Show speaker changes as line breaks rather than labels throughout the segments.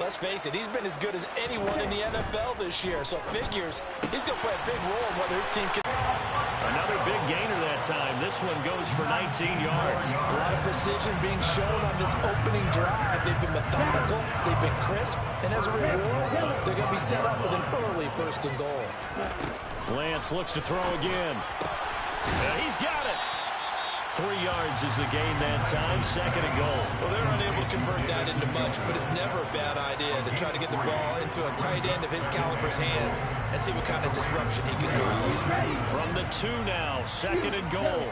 Let's face it, he's been as good as anyone in the NFL this year, so figures he's going to play a big role in whether his team can...
Another big gainer that time. This one goes for 19 yards.
A lot of precision being shown on this opening drive. They've been methodical, they've been crisp, and as a reward, they're going to be set up with an early 1st and goal.
Lance looks to throw again. And he's got it. 3 yards is the gain that time, 2nd and goal.
Well, they're unable to convert that into much, but it's never a bad idea to try to get the ball into a tight end of his caliber's hands and see what kind of disruption he can cause.
From the 2 now, 2nd and goal.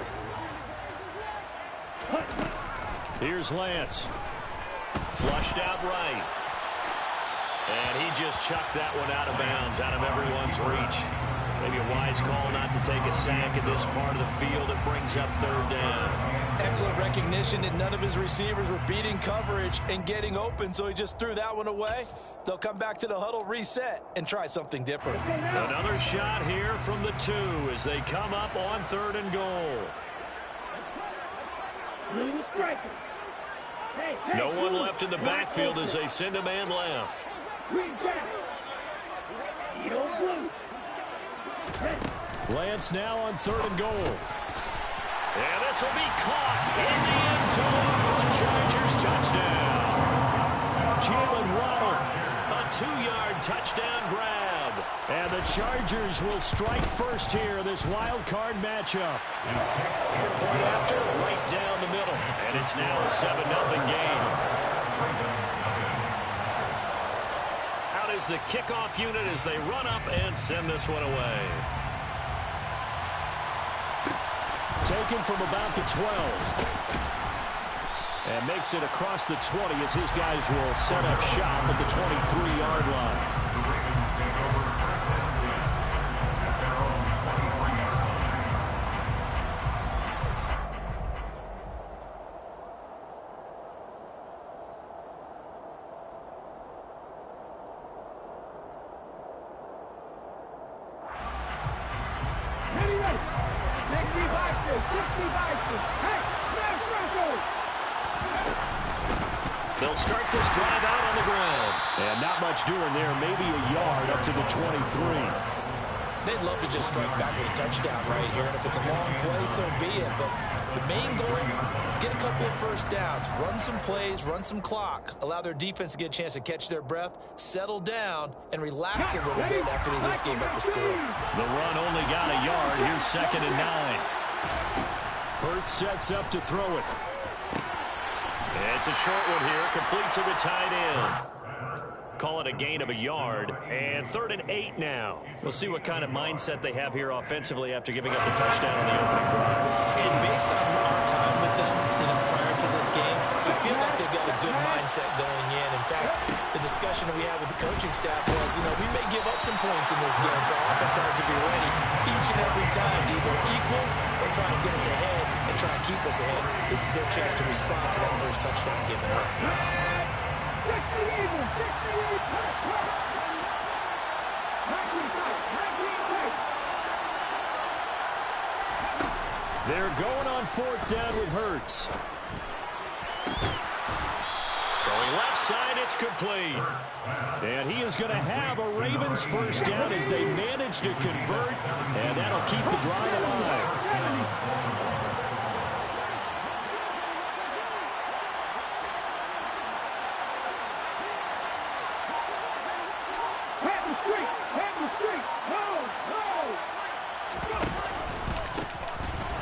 Here's Lance. Flushed out right. And he just chucked that one out of bounds, out of everyone's reach. Maybe a wise call not to take a sack in this part of the field. It brings up 3rd down.
Excellent recognition that none of his receivers were beating coverage and getting open, so he just threw that one away. They'll come back to the huddle, reset, and try something different.
Another shot here from the 2 as they come up on 3rd and goal. No one left in the backfield as they send a man left. Lance now on 3rd and goal. And this will be caught in the end zone for the Chargers touchdown. Jalen Waddle, a 2-yard touchdown grab. And the Chargers will strike first here, this wild card matchup. Point after, right down the middle. And it's now a 7-0 game. Out is the kickoff unit as they run up and send this one away. Taken from about the 12. And makes it across the 20 as his guys will set up shop at the 23-yard line. They'll start this drive out on the ground. And not much doing there. Maybe a yard up to the 23.
They'd love to just strike back with a touchdown right here. And if it's a long play, so be it. But the main goal, get a couple of first downs. Run some plays, run some clock. Allow their defense to get a chance to catch their breath, settle down, and relax a little bit after they just gave up a score.
The run only got a yard. Here's 2nd and 9. Hurts sets up to throw it. It's a short one here, complete to the tight end. Call it a gain of a yard, and 3rd and 8 now. We'll see what kind of mindset they have here offensively after giving up the touchdown on the opening drive.
And based on our time with them, prior to this game, I feel like they've got a good mindset going in. In fact, the discussion that we had with the coaching staff was, we may give up some points in this game, so our offense has to be ready each and every time to either equal or try and get us ahead and try and keep us ahead. This is their chance to respond to that first touchdown given up.
They're going on 4th down with Hurts. Throwing left side, it's complete. And he is going to have a Ravens first down as they manage to convert, and that'll keep the drive alive.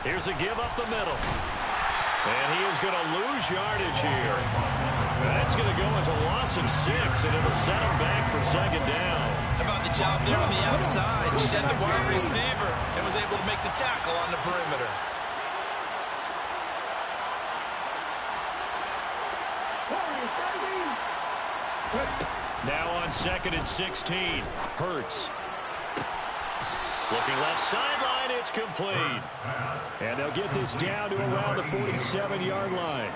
Here's a give up the middle. And he is going to lose yardage here. That's going to go as a loss of 6, and it'll set him back for 2nd down.
How about the job there on the outside? Shed the wide receiver and was able to make the tackle on the perimeter.
Now on 2nd and 16. Hurts. Looking left sideline, it's complete. And they'll get this down to around the 47-yard line.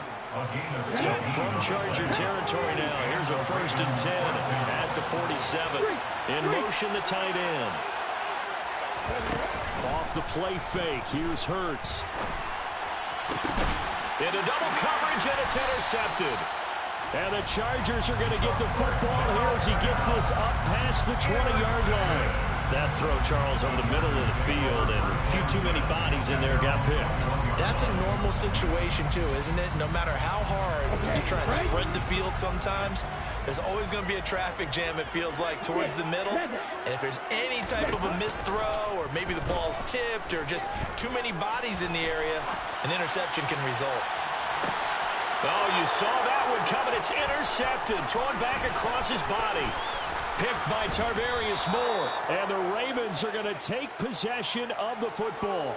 So from Charger territory now, here's a 1st and 10 at the 47. In motion, the tight end. Off the play fake, here's Hurts. Into double coverage, and it's intercepted. And the Chargers are going to get the football here as he gets this up past the 20-yard line. That throw, Charles, over the middle of the field, and a few too many bodies in there got picked.
That's a normal situation, too, isn't it? No matter how hard you try and spread the field sometimes, there's always going to be a traffic jam, it feels like, towards the middle. And if there's any type of a missed throw, or maybe the ball's tipped, or just too many bodies in the area, an interception can result.
Oh, you saw that one coming. It's intercepted. Thrown back across his body. Picked by Tarvarius Moore. And the Ravens are going to take possession of the football.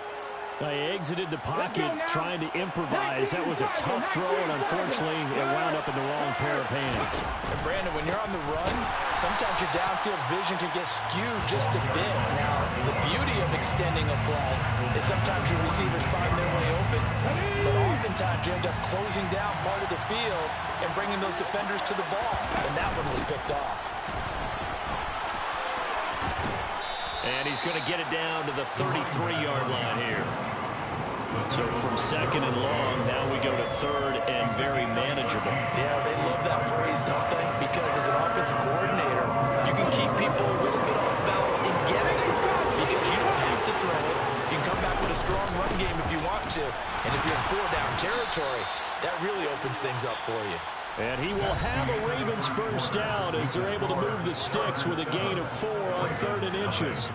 They exited the pocket trying to improvise. That was a tough throw, and unfortunately, it wound up in the wrong pair of hands.
And Brandon, when you're on the run, sometimes your downfield vision can get skewed just a bit. Now, the beauty of extending a play is sometimes your receivers find their way open, but oftentimes you end up closing down part of the field and bringing those defenders to the ball, and that one was picked off.
And he's going to get it down to the 33-yard line here. So from second and long, now we go to third and very manageable.
Yeah, they love that phrase, don't they? Because as an offensive coordinator, you can keep people a little bit off balance and guessing because you don't have to throw it. You can come back with a strong run game if you want to. And if you're in four-down territory, that really opens things up for you.
And he will have a Ravens first down as they're able to move the sticks with a gain of 4 on 3rd and inches.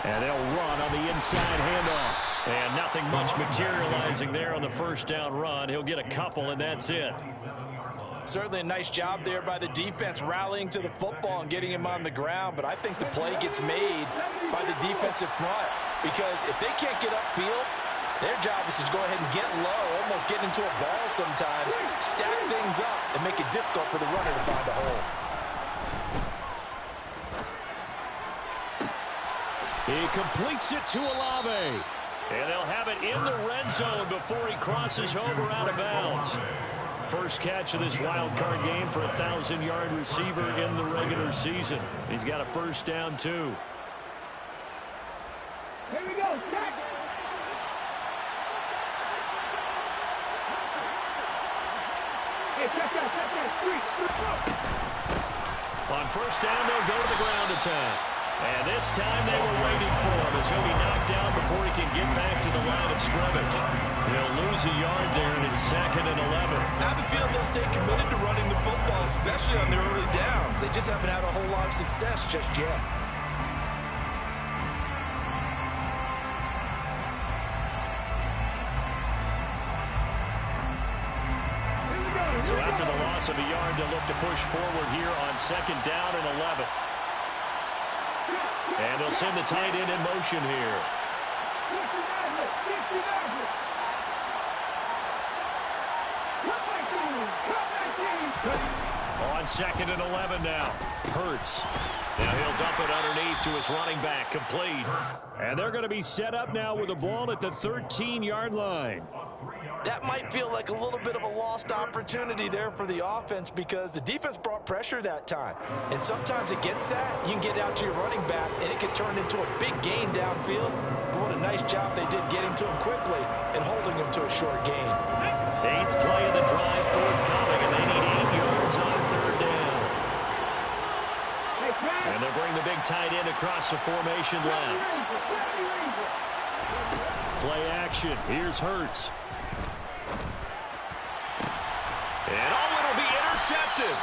And they'll run on the inside handoff. And nothing much materializing there on the first down run. He'll get a couple, and that's it.
Certainly a nice job there by the defense rallying to the football and getting him on the ground. But I think the play gets made by the defensive front. Because if they can't get upfield, their job is to go ahead and get low, almost get into a ball sometimes, stack things up, and make it difficult for the runner to find a hole.
He completes it to Olave. And they'll have it in the red zone before he crosses over out of bounds. First catch of this wild card game for a 1,000-yard receiver in the regular season. He's got a first down, too.
Here we go, Jack. Hey, check that.
On first down, they'll go to the ground attack. And this time they were waiting for him as he'll be knocked down before he can get back to the line of scrimmage. They'll lose a yard there, and it's 2nd and 11.
I have a feeling they'll stay committed to running the football, especially on their early downs. They just haven't had a whole lot of success just yet.
So after the loss of a yard, they'll look to push forward here on 2nd down and 11. And they'll send the tight end in motion here. On 2nd and 11 now. Hurts. Now he'll dump it underneath to his running back. Complete. And they're going to be set up now with the ball at the 13-yard line.
That might feel like a little bit of a lost opportunity there for the offense because the defense brought pressure that time. And sometimes against that, you can get out to your running back, and it can turn into a big gain downfield. But what a nice job they did getting to him quickly and holding him to a short gain.
8th play of the drive forthcoming, and they need 8 yards on 3rd down. And they'll bring the big tight end across the formation left. Play action. Here's Hurts. And it'll be intercepted.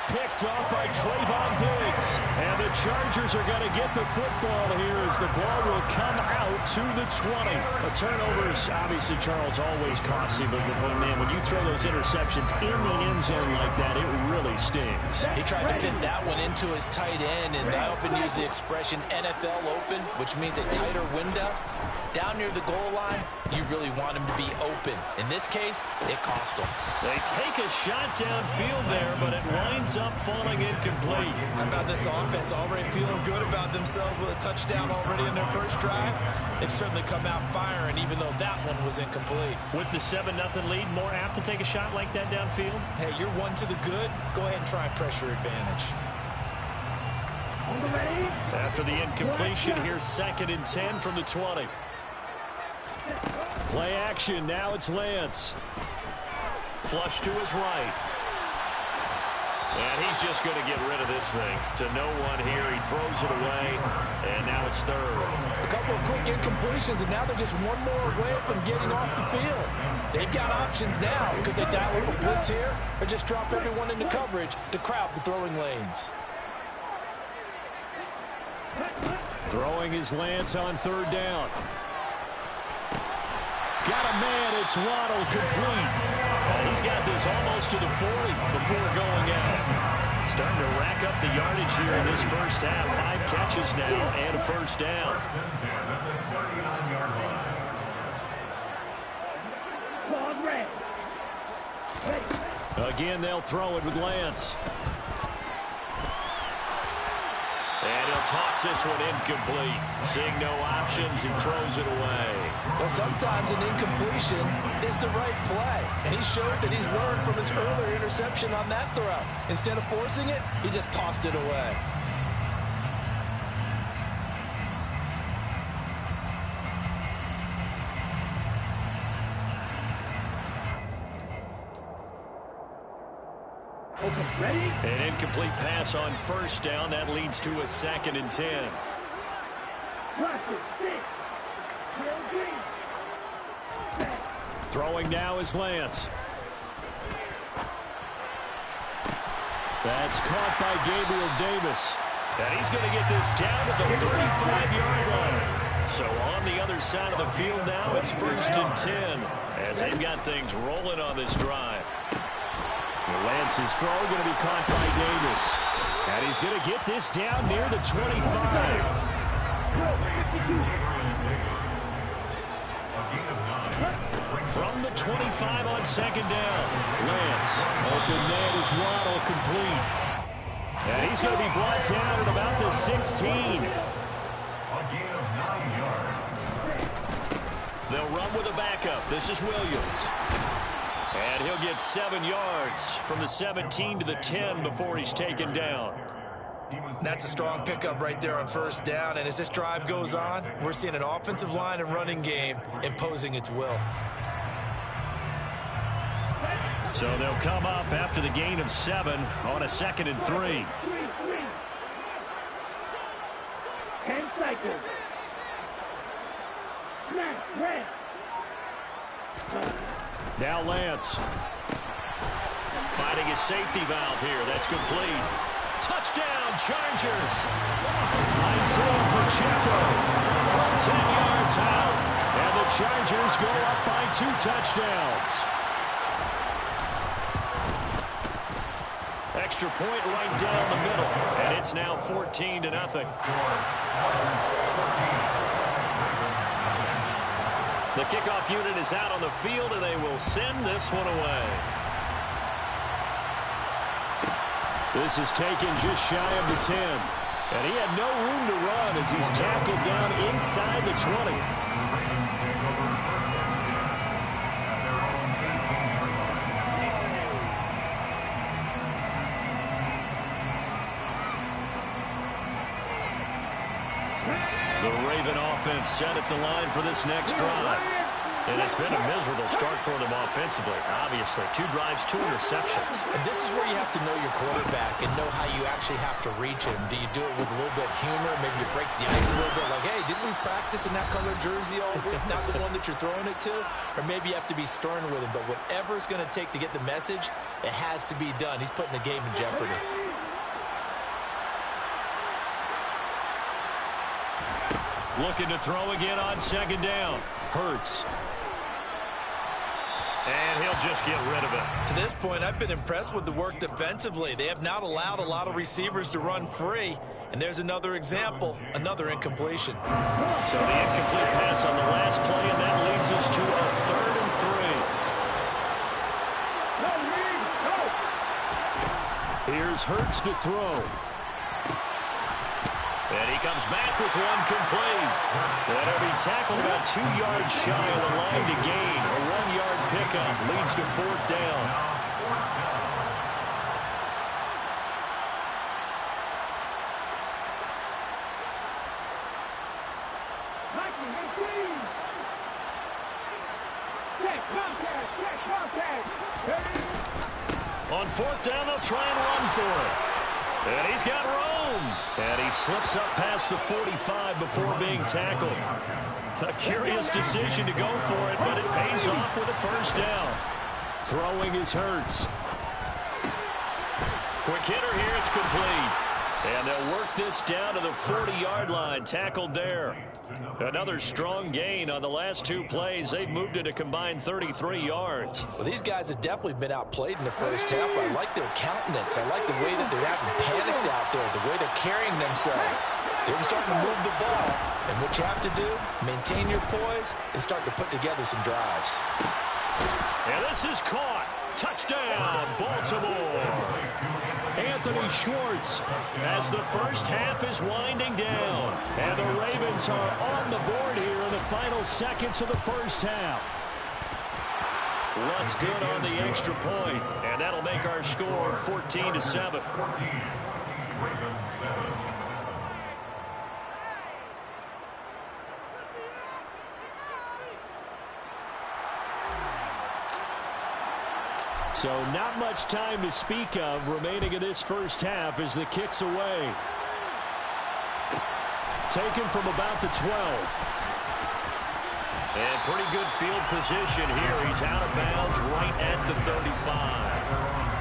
Picked off by Trayvon Diggs. And the Chargers are going to get the football here as the ball will come out to the 20. A turnover is obviously, Charles, always costly. But, man, when you throw those interceptions in the end zone like that, it really stings.
He tried to fit that one into his tight end, and I often use the expression NFL open, which means a tighter window. Down near the goal line, you really want him to be open. In this case, it cost him.
They take a shot downfield there, but it winds up falling incomplete.
How about this offense already feeling good about themselves with a touchdown already in their first drive? They've certainly come out firing, even though that one was incomplete.
With the 7-0 lead, more apt to take a shot like that downfield?
Hey, you're one to the good. Go ahead and try and pressure advantage.
After the incompletion, here's 2nd and 10 from the 20. Play action, now it's Lance. Flush to his right. And he's just going to get rid of this thing. To no one here, he throws it away, and now it's 3rd.
A couple of quick incompletions, and now they're just one more away from getting off the field. They've got options now. Could they dial up a blitz here, or just drop everyone into coverage to crowd the throwing lanes?
Throwing his Lance on 3rd down. Got a man, it's Waddle, complete. And he's got this almost to the 40 before going out. Starting to rack up the yardage here in this first half. 5 catches now and a 1st down. Again, they'll throw it with Lance. And he'll toss this one incomplete. Seeing no options, he throws it away.
Well, sometimes an incompletion is the right play. And he showed that he's learned from his earlier interception on that throw. Instead of forcing it, he just tossed it away.
Ready?
An incomplete pass on 1st down. That leads to a 2nd and 10. Throwing now is Lance. That's caught by Gabriel Davis. And he's going to get this down to the 35-yard line. So on the other side of the field now, it's 1st and 10 as they've got things rolling on this drive. Lance's throw going to be caught by Davis. And he's going to get this down near the 25. From the 25 on 2nd down. Lance, open man is Waddle, complete. And he's going to be brought down at about the 16. They'll run with a backup. This is Williams. And he'll get 7 yards from the 17 to the 10 before he's taken down.
That's a strong pickup right there on 1st down. And as this drive goes on, we're seeing an offensive line and running game imposing its will.
So they'll come up after the gain of 7 on a 2nd and 3.
10 seconds. Snap, red.
Now Lance. Finding his safety valve here. That's complete. Touchdown, Chargers. Isaiah Pacheco from 10 yards out. And the Chargers go up by 2 touchdowns. Extra point right down the middle. And it's now 14-0. The kickoff unit is out on the field, and they will send this one away. This is taken just shy of the 10. And he had no room to run as he's tackled down inside the 20. The Raven offense set at the line for this next drive. And it's been a miserable start for them offensively, obviously. 2 drives, 2 interceptions.
And this is where you have to know your quarterback and know how you actually have to reach him. Do you do it with a little bit of humor? Maybe you break the ice a little bit like, hey, didn't we practice in that color jersey all week? Not the one that you're throwing it to? Or maybe you have to be stern with him. But whatever it's going to take to get the message, it has to be done. He's putting the game in jeopardy.
Looking to throw again on 2nd down. Hurts. And he'll just get rid of it.
To this point, I've been impressed with the work defensively. They have not allowed a lot of receivers to run free. And there's another example, another incompletion.
So the incomplete pass on the last play, and that leads us to a 3rd and 3. Here's Hurts to throw. And he comes back with one complete. And he'll be tackled about 2 yards shy of the line to gain. A 1-yard pickup leads to 4th down. On 4th down, they'll try and run for it. And he's got room. And he slips up past the 45 before being tackled. A curious decision to go for it, but it pays off with a 1st down. Throwing is Hurts. Quick hitter here, it's complete. And they'll work this down to the 40-yard line, tackled there. Another strong gain on the last 2 plays. They've moved it a combined 33 yards.
Well, these guys have definitely been outplayed in the first half. I like their countenance. I like the way that they're having panicked out there, the way they're carrying themselves. They're starting to move the ball. And what you have to do, maintain your poise and start to put together some drives.
And this is caught. Touchdown, Baltimore. Anthony Schwartz as the first half is winding down. And the Ravens are on the board here in the final seconds of the first half. What's good on the extra point, and that'll make our score 14-7. So not much time to speak of remaining in this first half as the kick's away. Taken from about the 12. And pretty good field position here. He's out of bounds right at the 35.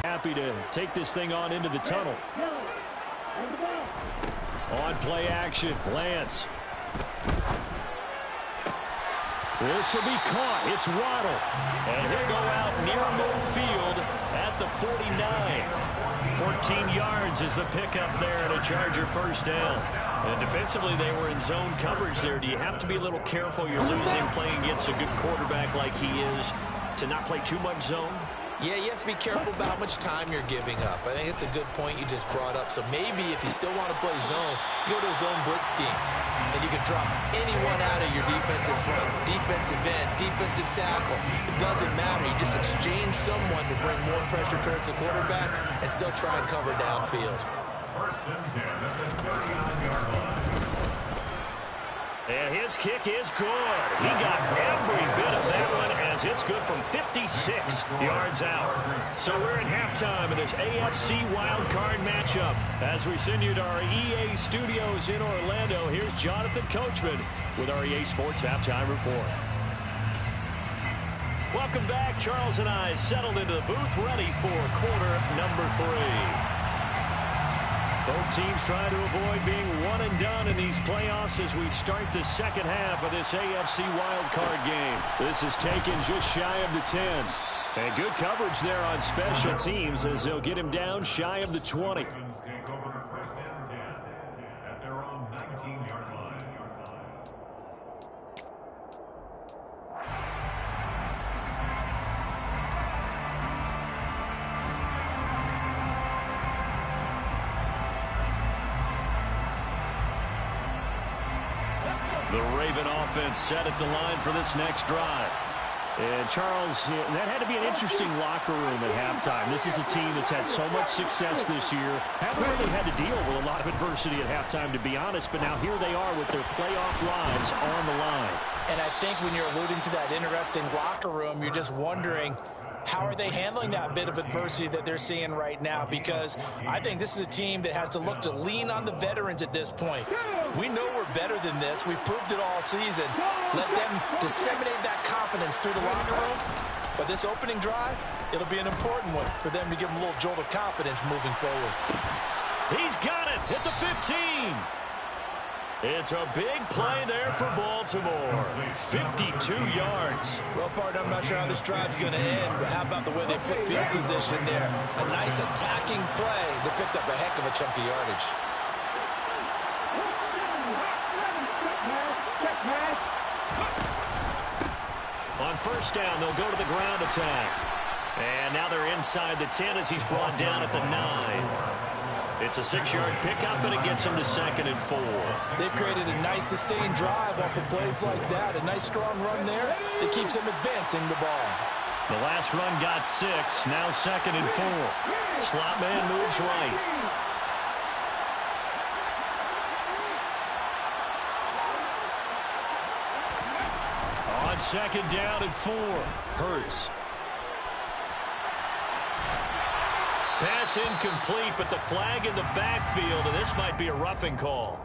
Happy to take this thing on into the tunnel. On play action, Lance. This will be caught. It's Waddle. And he'll go out near midfield at the 49. 14 yards is the pickup there and a Charger 1st down. And defensively, they were in zone coverage there. Do you have to be a little careful? You're losing playing against a good quarterback like he is to not play too much zone?
Yeah, you have to be careful about how much time you're giving up. I think it's a good point you just brought up. So maybe if you still want to play zone, you go to a zone blitz scheme. And you can drop anyone out of your defensive front, defensive end, defensive tackle. It doesn't matter. You just exchange someone to bring more pressure towards the quarterback and still try and cover downfield.
1st and 10 at the 39-yard line.
And his kick is good. He got every bit of that one as it's good from 56 yards out. So we're at halftime of this AFC wildcard matchup. As we send you to our EA studios in Orlando, here's Jonathan Coachman with our EA Sports Halftime Report. Welcome back. Charles and I settled into the booth ready for quarter number 3. Both teams trying to avoid being one and done in these playoffs as we start the second half of this AFC wildcard game. This is taken just shy of the 10. And good coverage there on special teams as they'll get him down shy of the 20.
Take over 1st and 10 at their own 19-yard line.
The Raven offense set at the line for this next drive. And Charles, that had to be an interesting locker room at halftime. This is a team that's had so much success this year. Haven't really had to deal with a lot of adversity at halftime, to be honest. But now here they are with their playoff lives on the line.
And I think when you're alluding to that interesting locker room, you're just wondering, how are they handling that bit of adversity that they're seeing right now? Because I think this is a team that has to look to lean on the veterans at this point. We know we're better than this. We've proved it all season. Let them disseminate that confidence through the locker room. But this opening drive, it'll be an important one for them to give them a little jolt of confidence moving forward.
He's got it at the 15. It's a big play there for Baltimore. 52 yards.
Well, partner, I'm not sure how this drive's going to end, but how about the way they flip field position there? A nice attacking play that picked up a heck of a chunk of yardage.
On first down, they'll go to the ground attack. And now they're inside the 10 as he's brought down at the 9. It's a 6-yard pickup, and it gets him to 2nd and 4.
They've created a nice sustained drive off of plays like that. A nice strong run there that keeps them advancing the ball.
The last run got 6, now 2nd and 4. Slot man moves right. On 2nd down and 4. Hurts. Pass incomplete, but the flag in the backfield, and this might be a roughing call.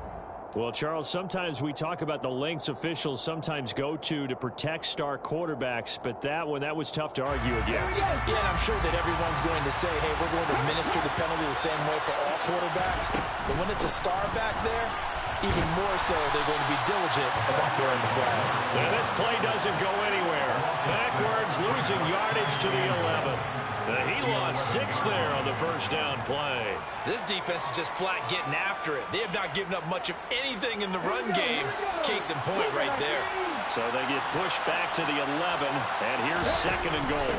Well, Charles, sometimes we talk about the lengths officials sometimes go to protect star quarterbacks, but that was tough to argue against.
Yeah, and I'm sure that everyone's going to say, hey, we're going to administer the penalty the same way for all quarterbacks. But when it's a star back there, even more so, they're going to be diligent about throwing the flag.
And this play doesn't go anywhere. Backwards, losing yardage to the 11. He lost 6 there on the first down play.
This defense is just flat getting after it. They have not given up much of anything in the run game. Case in point right there.
So they get pushed back to the 11, and here's 2nd and goal.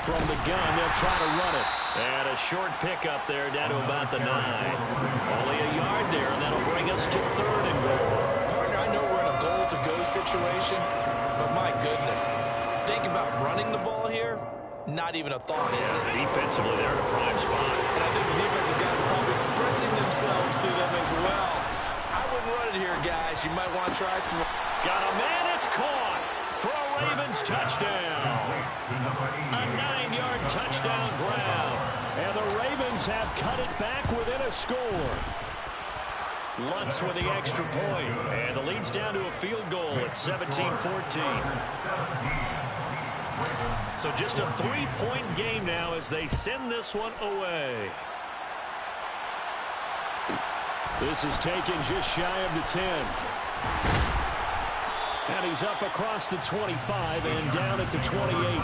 From the gun, they'll try to run it. And a short pickup there down to about the 9. Only a yard there, and that'll bring us to 3rd and goal.
Partner, I know we're in a goal-to-go situation, but my goodness, think about running the ball here. Not even a thought, is it?
Defensively, they're in a prime spot.
And I think the defensive guys are probably expressing themselves to them as well. I wouldn't run it here, guys. You might want to try to.
Got a man, it's caught for a Ravens touchdown. A 9-yard touchdown grab. And the Ravens have cut it back within a score. Lutz with the extra point. And the lead's down to a field goal at 17-14. So just a 3-point game now as they send this one away. This is taken just shy of the 10. And he's up across the 25 and down at the 28.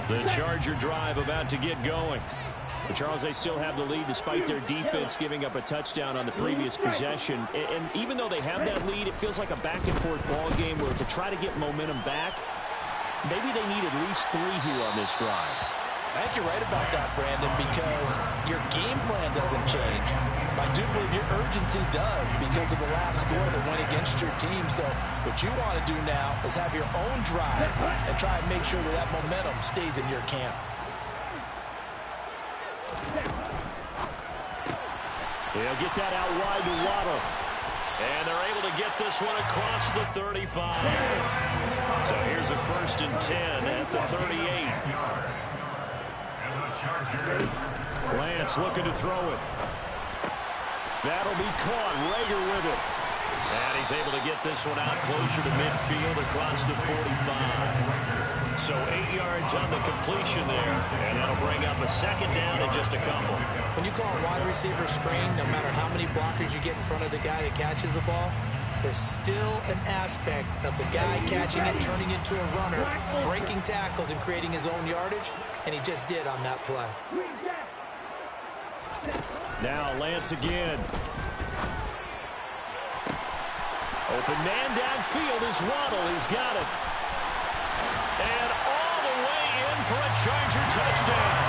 The Charger drive about to get going. But Charles, they still have the lead despite their defense giving up a touchdown on the previous possession. And even though they have that lead, it feels like a back-and-forth ball game where to try to get momentum back, maybe they need at least 3 here on this drive.
I think you're right about that, Brandon, because your game plan doesn't change. I do believe your urgency does because of the last score that went against your team. So what you want to do now is have your own drive and try and make sure that that momentum stays in your camp.
They'll get that out wide to Waddle. And they're able to get this one across the 35. So here's a 1st and 10 at the 38. Lance looking to throw it. That'll be caught. Rager with it. And he's able to get this one out closer to midfield across the 45. So 8 yards on the completion there. And that'll bring up a 2nd down and just a couple.
When you call a wide receiver screen, no matter how many blockers you get in front of the guy that catches the ball, there's still an aspect of the guy catching it, turning into a runner, breaking tackles and creating his own yardage, and he just did on that play.
Now Lance again. Open man downfield is Waddle. He's got it. And all the way in for a Charger touchdown.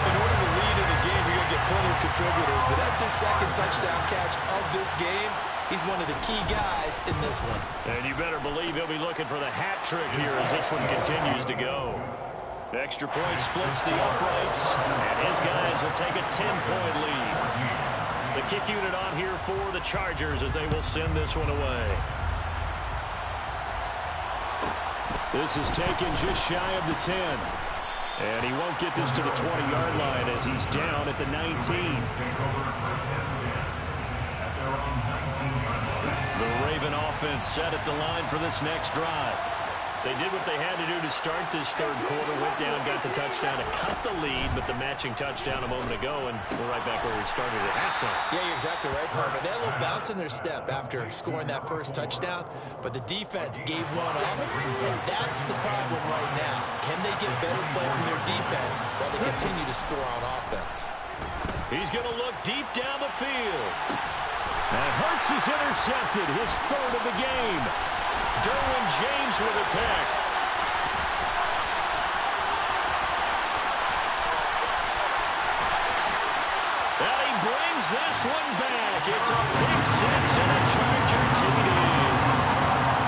In order to lead in a game, you're going to get plenty of contributors, but that's his 2nd touchdown catch of this game. He's one of the key guys in this one.
And you better believe he'll be looking for the hat trick here as this one continues to go. The extra point splits the uprights, and his guys will take a 10-point lead. The kick unit on here for the Chargers as they will send this one away. This is taken just shy of the 10. And he won't get this to the 20-yard line as he's down at the 19. The Raven offense set at the line for this next drive. They did what they had to do to start this third quarter. Went down, got the touchdown to cut the lead, but the matching touchdown a moment ago, and we're right back where we started at halftime.
Yeah, you're exactly right, partner. They had a little bounce in their step after scoring that first touchdown, but the defense gave one up, and that's the problem right now. Can they get better play from their defense while they continue to score on offense?
He's going to look deep down the field. And Hurts is intercepted, his third of the game. Derwin James with a pick. And he brings this one back. It's a pick six and a Charger TD.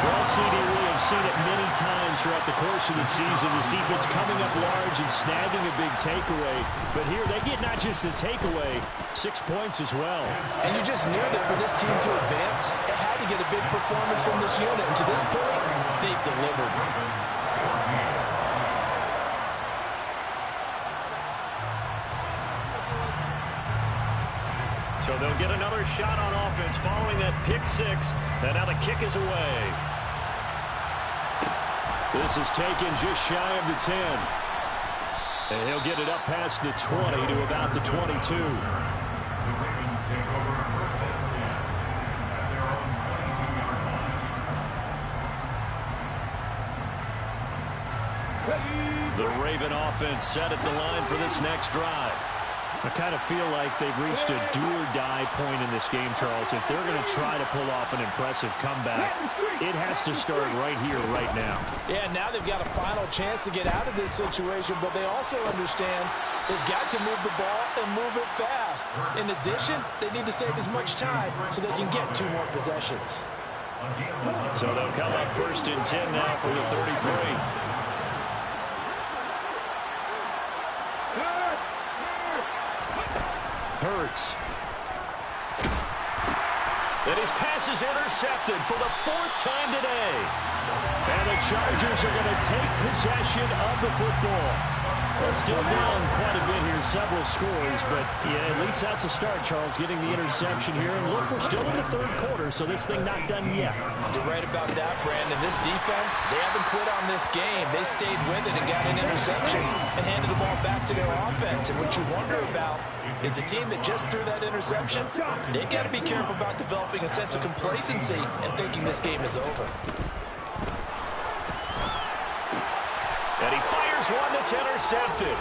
Well, CD, we have seen it many times throughout the course of the season. This defense coming up large and snagging a big takeaway. But here they get not just the takeaway, 6 points as well.
And you just knew that for this team to advance, it had to get a big performance from this unit. And to this point, they've delivered.
So they'll get another shot on offense following that pick six. And now the kick is away. This is taken just shy of the 10. And he'll get it up past the 20 to about the 22. The Raven offense set at the line for this next drive. I kind of feel like they've reached a do-or-die point in this game, Charles. If they're going to try to pull off an impressive comeback, it has to start right here, right now.
Yeah, now they've got a final chance to get out of this situation, but they also understand they've got to move the ball and move it fast. In addition, they need to save as much time so they can get 2 more possessions.
So they'll come up 1st and 10 now for the 33. Hurts. And his pass is intercepted for the 4th time today. And the Chargers are going to take possession of the football. Well, still down quite a bit here, several scores, but yeah, at least that's a start, Charles, getting the interception here. And look, we're still in the 3rd quarter, so this thing not done yet.
You're right about that, Brandon. This defense, they haven't quit on this game. They stayed with it and got an interception and handed the ball back to their offense. And what you wonder about is the team that just threw that interception, they've got to be careful about developing a sense of complacency and thinking this game is over.
And he fires one that's intercepted.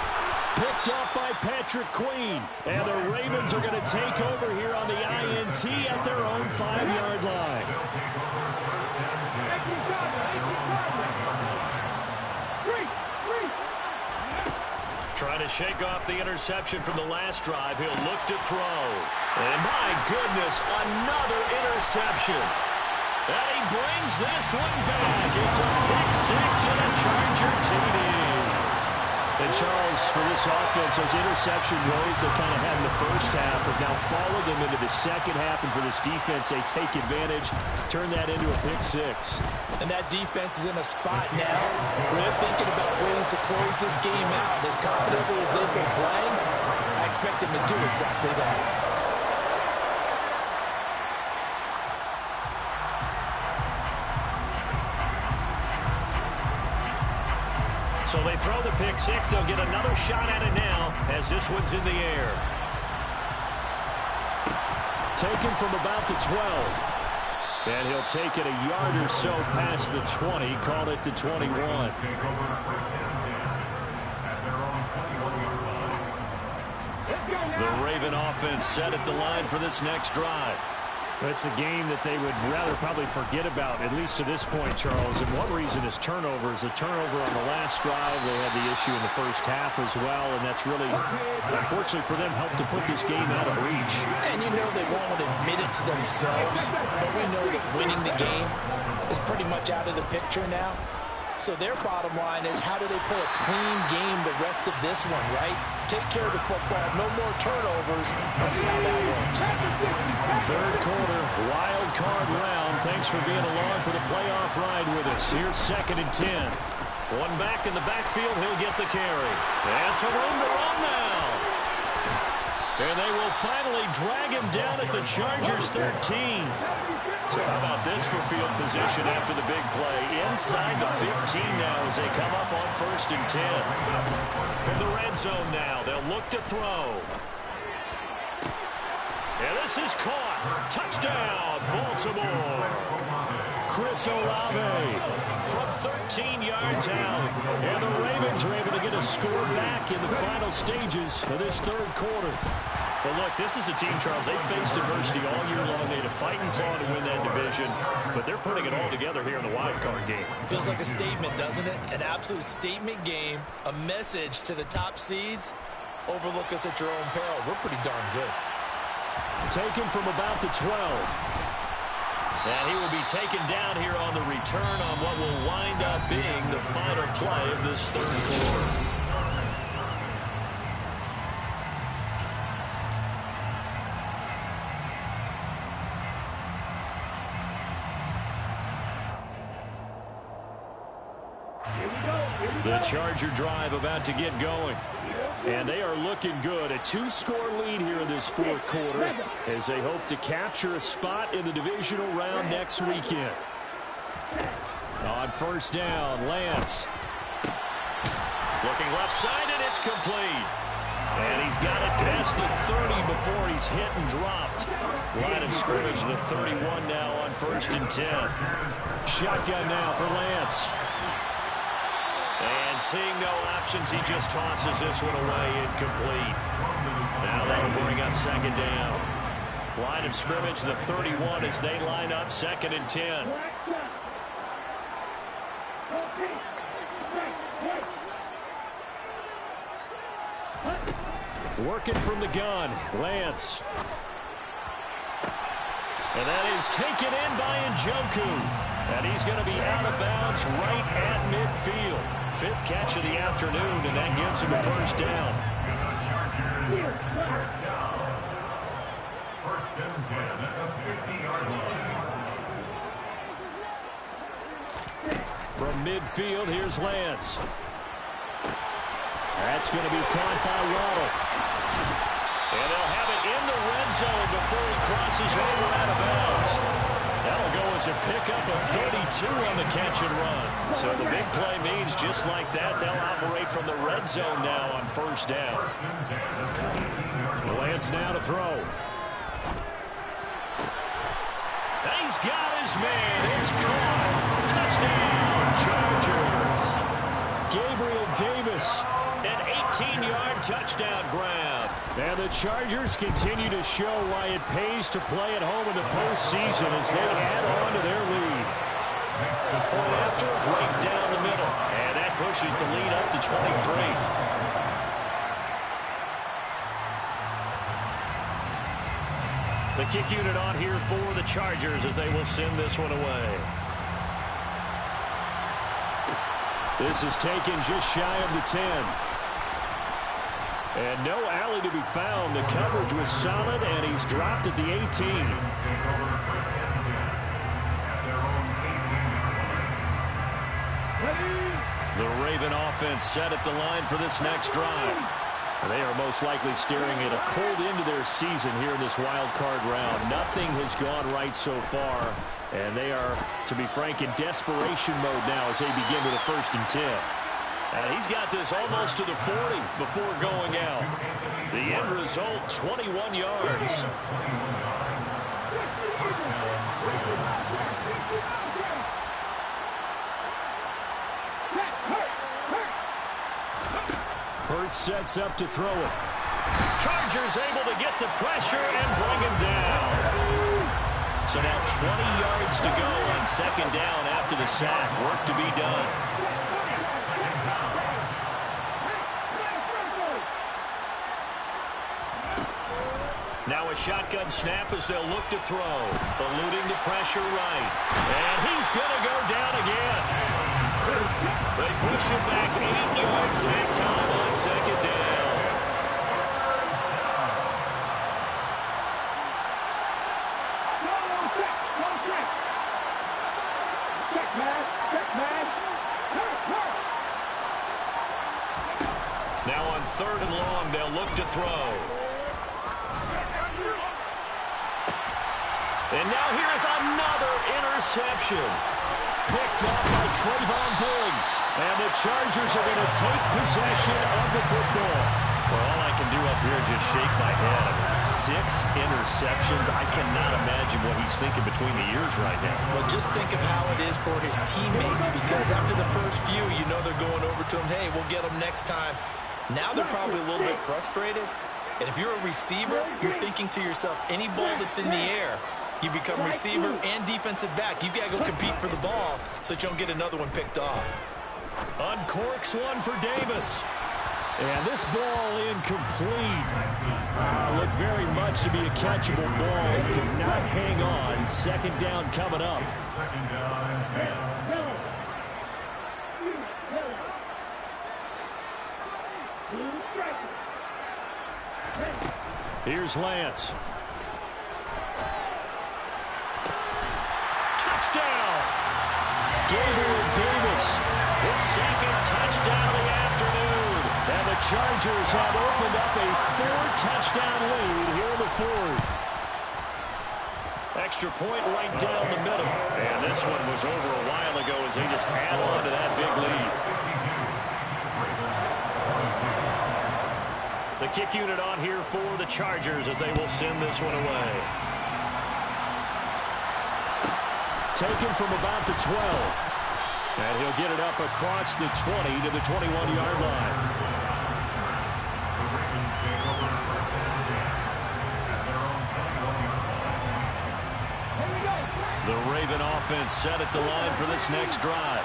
Picked up by Patrick Queen. And the Ravens are going to take over here on the INT at their own 5-yard line. Trying to shake off the interception from the last drive. He'll look to throw. And my goodness, another interception. And he brings this one back. It's a pick six and a Charger TD. And Charles, for this offense, those interception woes they kind of had in the first half have now followed them into the second half. And for this defense, they take advantage, turn that into a pick six.
And that defense is in a spot now where they're thinking about ways to close this game out. As confidently as they've been playing, I expect them to do exactly that.
So they throw the pick six. They'll get another shot at it now as this one's in the air. Taken from about the 12. And he'll take it a yard or so past the 20. Call it the 21. The Raven offense set at the line for this next drive. It's a game that they would rather probably forget about, at least to this point, Charles. And one reason is turnovers. The turnover on the last drive, they had the issue in the first half as well. And that's really, unfortunately for them, helped to put this game out of reach.
And you know they won't admit it to themselves, but we know that winning the game is pretty much out of the picture now. So their bottom line is, how do they play a clean game the rest of this one, right?
take care of the football, no more turnovers, and see how that works.
Third quarter, wild card round. Thanks for being along for the playoff ride with us. Here's 2nd and 10. One back in the backfield. He'll get the carry. And some room to run now. And they will finally drag him down at the Chargers 13. So how about this for field position after the big play? Inside the 15 now as they come up on 1st and 10. From the red zone now, they'll look to throw. And this is caught. Touchdown, Baltimore. Chris Olave from 13 yards out. And the Ravens are able to get a score back in the final stages of this third quarter. Well, look, this is a team, Charles, they faced adversity all year long. They had to fight and claw to win that division, but they're putting it all together here in the wild card game.
Feels like a statement, doesn't it? An absolute statement game, a message to the top seeds. Overlook us at your own peril. We're pretty darn good.
Taken from about the 12. And he will be taken down here on the return on what will wind up being the final play of this third quarter. The Charger drive about to get going. And they are looking good. A 2-score lead here in this fourth quarter as they hope to capture a spot in the divisional round next weekend. On 1st down, Lance. Looking left side, and it's complete. And he's got it past the 30 before he's hit and dropped. Line of scrimmage, the 31 now on 1st and 10. Shotgun now for Lance. And seeing no options, he just tosses this one away, incomplete. Now that'll bring up 2nd down. Line of scrimmage, the 31 as they line up 2nd and 10. Working from the gun, Lance. And that is taken in by Njoku. And he's going to be out of bounds right at midfield. 5th catch of the afternoon, and that gives him a 1st down.
1st and 10 at the 50-yard line.
From midfield, here's Lance. That's going to be caught by Waddle. And they'll have it in the red zone before he crosses over out of bounds. That'll go as a pickup of 32 on the catch and run. So the big play means just like that, they'll operate from the red zone now on 1st down. Lance now to throw. He's got his man. It's caught. Touchdown, Chargers. Gabriel Davis, an 18-yard touchdown grab. And the Chargers continue to show why it pays to play at home in the postseason as they add on to their lead. Point after, right down the middle. And that pushes the lead up to 23. The kick unit on here for the Chargers as they will send this one away. This is taken just shy of the 10. And no alley to be found. The coverage was solid, and he's dropped at the 18. The Raven offense set at the line for this next drive. They are most likely staring at a cold end to their season here in this wild card round. Nothing has gone right so far, and they are, to be frank, in desperation mode now as they begin with a 1st and 10. And he's got this almost to the 40 before going out. The end result, 21 yards. Hurts sets up to throw it. Chargers able to get the pressure and bring him down. So now 20 yards to go on 2nd down after the sack. Work to be done. Now a shotgun snap as they'll look to throw. Eluding the pressure right. And he's going to go down again. They push him back 8 yards that time on 2nd down. 3rd and long. They'll look to throw. And now here's another interception. Picked up by Trayvon Diggs. And the Chargers are going to take possession of the football. Well, all I can do up here is just shake my head. I mean, 6 interceptions. I cannot imagine what he's thinking between the ears right now.
Well, just think of how it is for his teammates, because after the first few, you know they're going over to him, hey, we'll get him next time. Now they're probably a little bit frustrated. And if you're a receiver, you're thinking to yourself, any ball that's in the air, you become receiver and defensive back. You've got to go compete for the ball so that you don't get another one picked off.
Uncorks one for Davis. And this ball incomplete. Looked very much to be a catchable ball. Could not hang on. 2nd down coming up.
2nd down and 10.
Here's Lance. Touchdown! Gabriel Davis, his 2nd touchdown of the afternoon. And the Chargers have opened up a 4-touchdown lead here in the 4th. Extra point right down the middle. And this one was over a while ago as they just add on to that big lead. The kick unit on here for the Chargers as they will send this one away. Taken from about the 12. And he'll get it up across the 20 to the 21-yard line. The Raven offense set at the line for this next drive.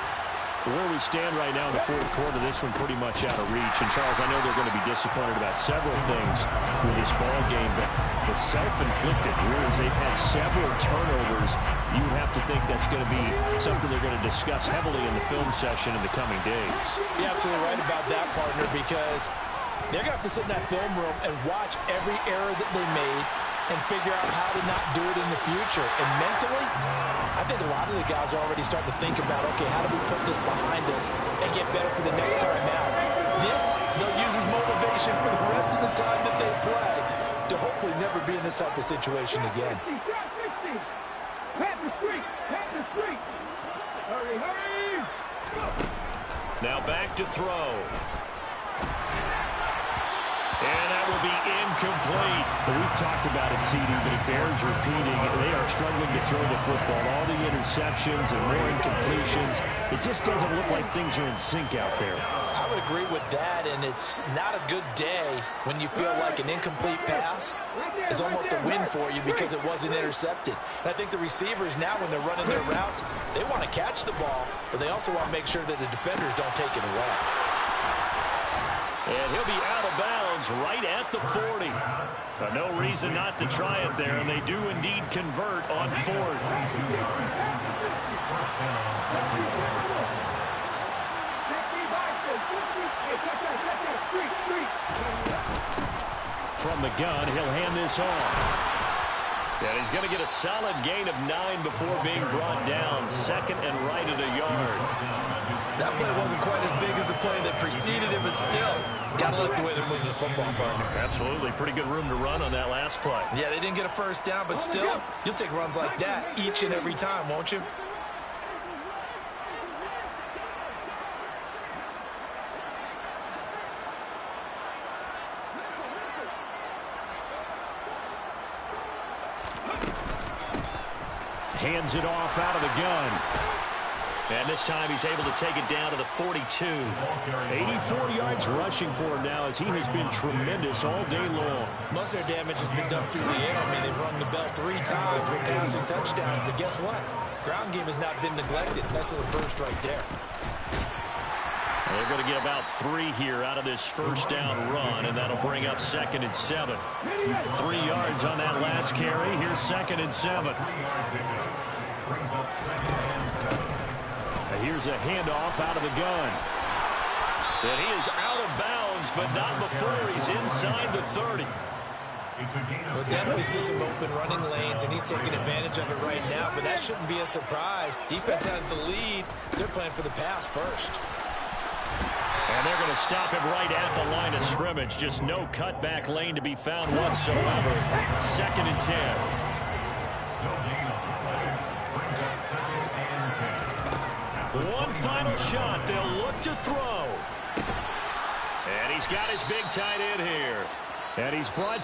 Where we stand right now in the 4th quarter, this one pretty much out of reach. And, Charles, I know they're going to be disappointed about several things with this ball game, but the self-inflicted wounds, they've had several turnovers. You would have to think that's going to be something they're going to discuss heavily in the film session in the coming days.
You're absolutely right about that, partner, because they're going to have to sit in that film room and watch every error that they made and figure out how to not do it in the future. And mentally, I think a lot of the guys are already starting to think about, okay, how do we put this behind us and get better for the next time out? This, they'll use as motivation for the rest of the time that they play to hopefully never be in this type of situation again.
Now back to throw. And that will be incomplete. We've talked about it, CD, but it bears repeating. They are struggling to throw the football. All the interceptions and more incompletions. It just doesn't look like things are in sync out there.
I would agree with that, and it's not a good day when you feel like an incomplete pass is almost a win for you because it wasn't intercepted. And I think the receivers now, when they're running their routes, they want to catch the ball, but they also want to make sure that the defenders don't take it away.
And he'll be out of bounds right at the 40. No reason not to try it there, and they do indeed convert on 4th. From the gun, he'll hand this off. And he's going to get a solid gain of 9 before being brought down. 2nd and right at a yard.
That play wasn't quite as big as the play that preceded it, but still, got to like the way they're moving the football, partner.
Absolutely. Pretty good room to run on that last play.
Yeah, they didn't get a first down, but still, you'll take runs like that each and every time, won't you?
Hands it off out of the gun. And this time he's able to take it down to the 42. 84 yards rushing for him now as he has been tremendous all day long.
Most of their damage has been done through the air. I mean, they've rung the bell 3 times with passing touchdowns. But guess what? Ground game has not been neglected. Nice little burst right there.
They're going to get about 3 here out of this first down run, and that'll bring up 2nd and 7. 3 yards on that last carry. Here's 2nd and 7. And here's a handoff out of the gun. And he is out of bounds, but not before he's inside the 30.
We'll definitely see some open running lanes, and he's taking advantage of it right now, but that shouldn't be a surprise. Defense has the lead. They're playing for the pass first.
And they're going to stop him right at the line of scrimmage. Just no cutback lane to be found whatsoever. 2nd and 10. One final shot. They'll look to throw. And he's got his big tight end here. And he's brought to